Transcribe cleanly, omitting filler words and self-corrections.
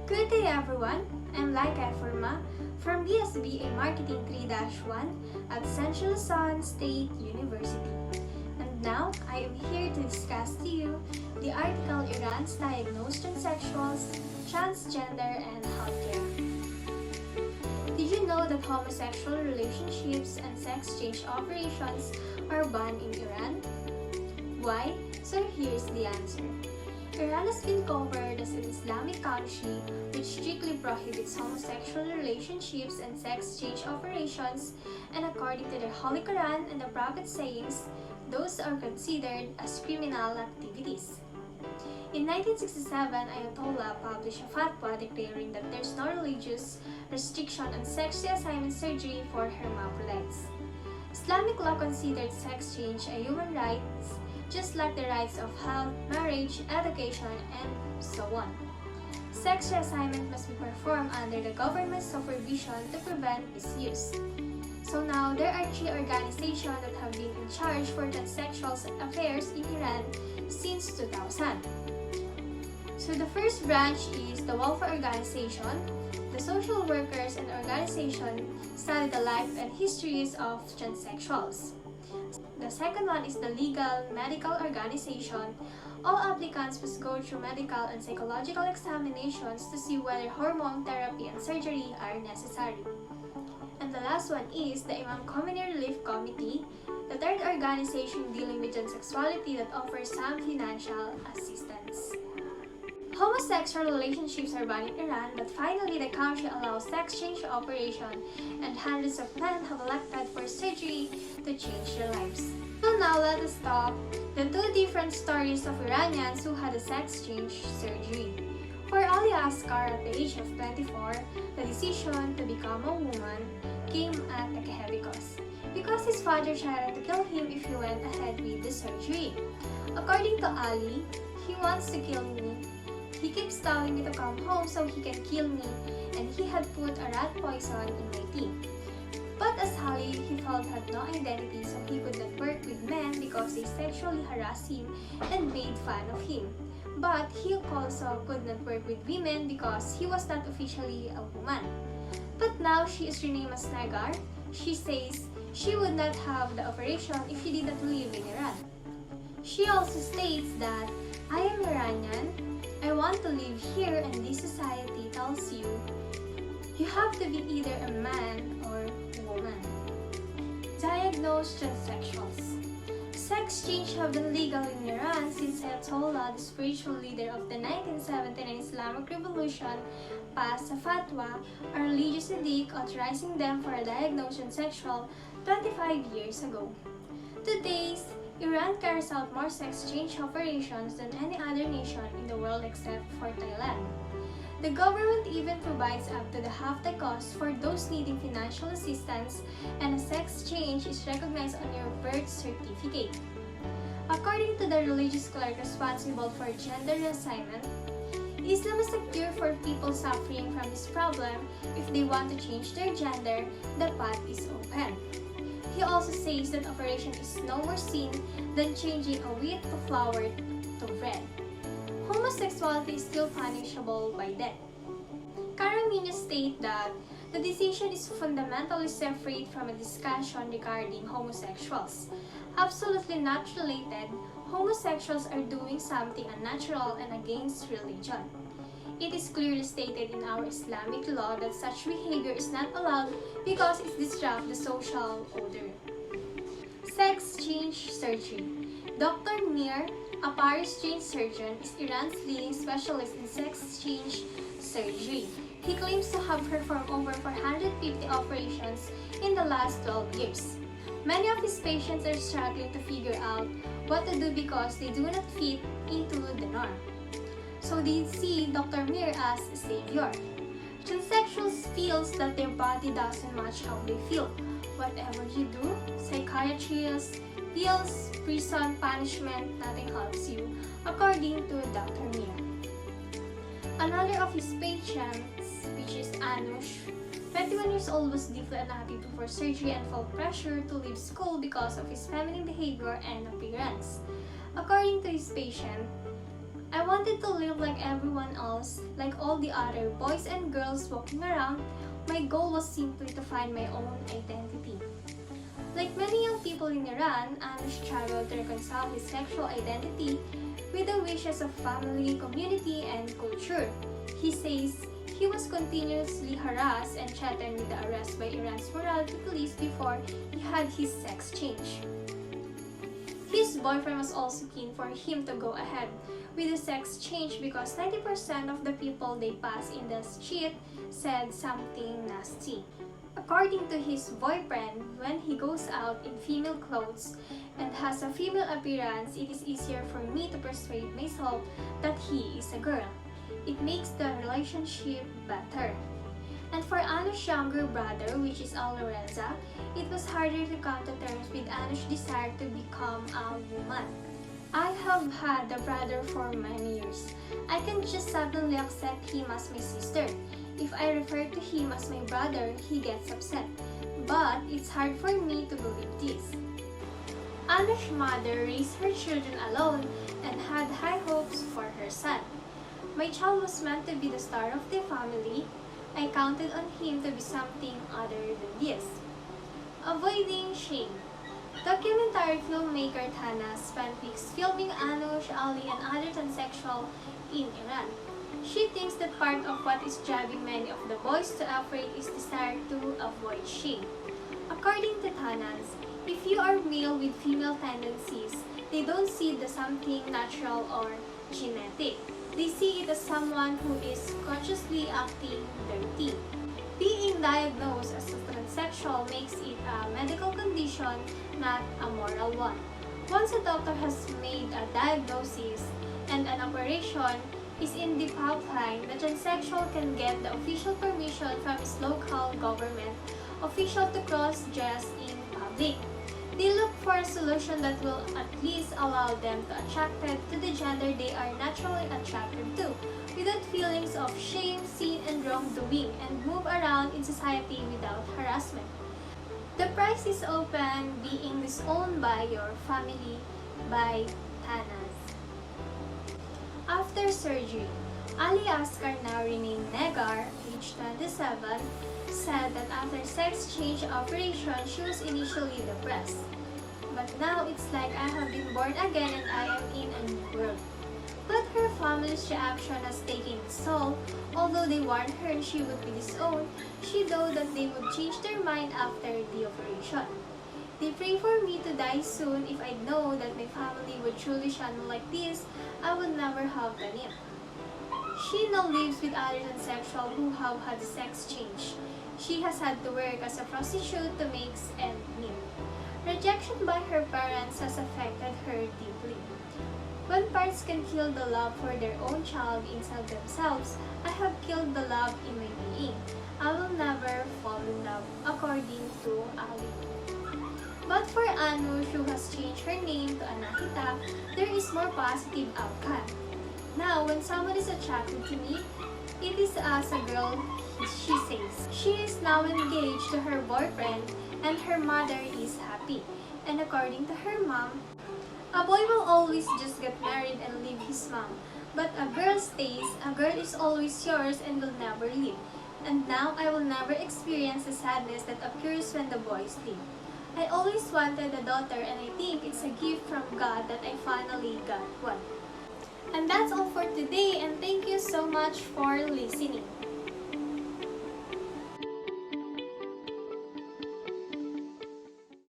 Good day everyone, I'm Laika Forma from BSBA Marketing 3-1 at Central Luzon State University. And now, I am here to discuss to you the article Iran's Diagnosed Transsexuals, Transgender and Healthcare. Did you know that homosexual relationships and sex change operations are banned in Iran? Why? So here's the answer. Iran has been covered as an Islamic country which strictly prohibits homosexual relationships and sex change operations, and according to the Holy Quran and the Prophet's sayings, those are considered as criminal activities. In 1967, Ayatollah published a fatwa declaring that there's no religious restriction on sex reassignment surgery for hermaphrodites. Islamic law considered sex change a human right, just like the rights of health, marriage, education, and so on. Sex reassignment must be performed under the government's supervision to prevent misuse. So now, there are 3 organizations that have been in charge for transsexuals affairs in Iran since 2000. So the first branch is the Welfare Organization. The social workers and organization study the life and histories of transsexuals. The second one is the Legal Medical Organization. All applicants must go through medical and psychological examinations to see whether hormone therapy and surgery are necessary. And the last one is the Imam Community Relief Committee, the third organization dealing with transsexuality that offers some financial assistance. Homosexual relationships are banned in Iran, but finally the country allows sex change operation, and hundreds of men have elected for surgery to change their lives. So now let us talk the 2 different stories of Iranians who had a sex change surgery. For Ali Asghar at the age of 24, the decision to become a woman came at a heavy cost, because his father threatened to kill him if he went ahead with the surgery. According to Ali, he wants to kill me. He keeps telling me to come home so he can kill me, and he had put a rat poison in my tea. But as Ali, he felt had no identity, so he could not work with men because they sexually harassed him and made fun of him. But he also could not work with women because he was not officially a woman. But now she is renamed as Nagar. She says she would not have the operation if she did not live in Iran. She also states that, I am Iranian, I want to live here, and this society tells you, you have to be either a man or woman. Diagnosed transsexuals. Sex change have been legal in Iran since Ayatollah, the spiritual leader of the 1979 Islamic Revolution, passed a fatwa, a religious edict authorizing them for a diagnosed transsexual 25 years ago. Today, Iran carries out more sex change operations than any other nation in the world except for Thailand. The government even provides up to half the cost for those needing financial assistance, and a sex change is recognized on your birth certificate. According to the religious clerk responsible for gender reassignment, Islam is a cure for people suffering from this problem. If they want to change their gender, the path is open. He also says that operation is no more sin than changing a wheat to flour to bread. Homosexuality is still punishable by death. Karamina states that the decision is fundamentally separate from a discussion regarding homosexuals. Absolutely not related, homosexuals are doing something unnatural and against religion. It is clearly stated in our Islamic law that such behavior is not allowed because it disrupts the social order. Sex change surgery. Dr. Mir, a Paris-trained surgeon, is Iran's leading specialist in sex change surgery. He claims to have performed over 450 operations in the last 12 years. Many of his patients are struggling to figure out what to do because they do not fit into the norm. So they see Dr. Mir as a savior. Transsexuals feel that their body doesn't match how they feel. Whatever you do, psychiatrists, pills, prison, punishment, nothing helps you, according to Dr. Mir. Another of his patients, which is Anush, 21 years old, was deeply unhappy before surgery and felt pressure to leave school because of his feminine behavior and appearance. According to his patient, I wanted to live like everyone else, like all the other boys and girls walking around. My goal was simply to find my own identity. Like many young people in Iran, Anush struggled to reconcile his sexual identity with the wishes of family, community, and culture. He says he was continuously harassed and threatened with the arrest by Iran's morality police before he had his sex change. His boyfriend was also keen for him to go ahead with the sex change because 90% of the people they pass in the street said something nasty. According to his boyfriend, when he goes out in female clothes and has a female appearance, it is easier for me to persuade myself that he is a girl. It makes the relationship better. And for Anush's younger brother, which is Aloreza, it was harder to come to terms with Anush's desire to become a woman. I have had a brother for many years. I can just suddenly accept him as my sister. If I refer to him as my brother, he gets upset. But it's hard for me to believe this. Anush's mother raised her children alone and had high hopes for her son. My child was meant to be the star of the family. I counted on him to be something other than this. Avoiding shame. Documentary filmmaker Tana spent weeks filming Anush, Ali, and other transsexuals in Iran. She thinks that part of what is driving many of the boys to operate is desire to avoid shame. According to Tanas, if you are male with female tendencies, they don't see the something natural or genetic. They see it as someone who is consciously acting dirty. Being diagnosed as a transsexual makes it a medical condition, not a moral one. Once a doctor has made a diagnosis and an operation is in the pipeline, the transsexual can get the official permission from his local government official to cross-dress in public. They look for a solution that will at least allow them to attracted to the gender they are naturally attracted to, without feelings of shame, sin, and wrongdoing, and move around in society without harassment. The prize is open, being disowned by your family by Tanas. After surgery, Ali Askar, now renamed Negar, age 27, said that after sex change operation, she was initially depressed. But now it's like I have been born again and I am in a new world. But her family's reaction has taken its toll. Although they warned her she would be disowned, she knew that they would change their mind after the operation. They pray for me to die soon. If I know that my family would truly shun me like this, I would never have done it. She now lives with other transsexuals who have had sex change. She has had to work as a prostitute to make ends meet. Rejection by her parents has affected her deeply. When parents can kill the love for their own child inside themselves, I have killed the love in my being. I will never fall in love, according to Ali. But for Anush, who has changed her name to Anahita, there is more positive outcome. Now, when someone is attracted to me, it is as a girl, she says. She is now engaged to her boyfriend and her mother is happy. And according to her mom, a boy will always just get married and leave his mom. But a girl stays, a girl is always yours and will never leave. And now I will never experience the sadness that occurs when the boys leave. I always wanted a daughter and I think it's a gift from God that I finally got one. And that's all for today and thank you so much for listening.